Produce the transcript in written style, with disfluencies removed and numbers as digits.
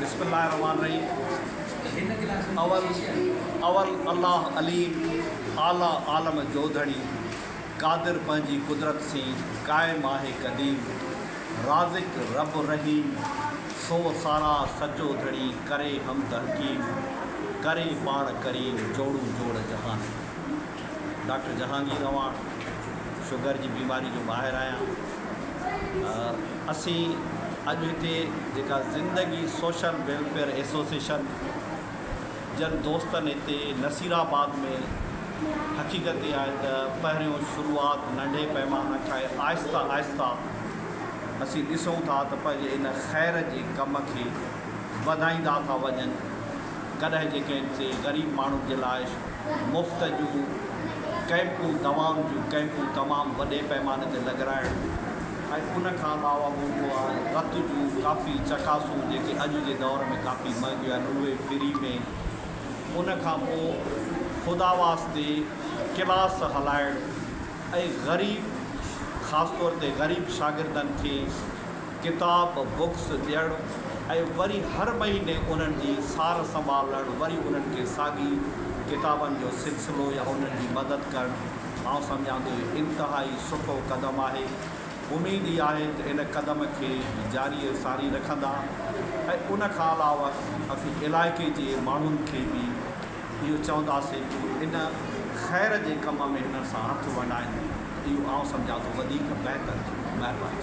बिस्मिल्लाहिर्रहमानिर्रहीम। अवल अल्लाह अलीम आला आलम जोधड़ी कादिर पंहिंजी कुदरत सी क़ाइम आहे क़दीम। राज़िक रब रहीम सो सारा सचो धड़ी करे हम हकीम करे पाण करीम जोड़ू जोड़ जहान। डॉक्टर जहांगीर अवां शुगर की बीमारी जो ॿाहिरि आहियां। असीं अॼु हिते जेका ज़िंदगी सोशल वेलफेयर एसोसिएशन जन दोस्तनि हिते नसीराबाद में हक़ीक़त आहे त पहिरियों शुरूआत नंढे पैमाने खां आहिस्ता आहिस्ता असीं ॾिसूं था त पंहिंजे इन ख़ैर जे कम खे वधाईंदा था वञनि। कॾहिं जेके ग़रीब माण्हुनि जे लाइ मुफ़्त जूं कैंपूं दवाउनि जूं कैंपूं तमामु वॾे पैमाने ते लॻाइण ऐं उन खां अलावा हूंदो आहे रत जूं काफ़ी चकासूं जेके अॼु जे दौर में काफ़ी महांगियूं आहिनि उहे फ्री में। उन खां पोइ ख़ुदा वास्ते क्लास हलाइण ऐं ग़रीब ख़ासि तौर ते ग़रीब शागिर्दनि खे किताब बुक्स ॾियणु ऐं वरी हर महीने उन्हनि जी सार संभालणु वरी उन्हनि खे साॻी किताबनि जो सिलसिलो या उन्हनि जी मदद करणु आउं सम्झां थो इंतिहाई सुठो क़दम आहे। उमेद ई आहे त इन क़दम खे जारी सारी रखंदा ऐं उन खां अलावा असीं इलाइक़े जे माण्हुनि खे बि इहो चवंदासीं कि इन ख़ैर जे कम में हिन सां हथु वंडाइनि। इहो आउं सम्झां थो वधीक बहितर। महिरबानी।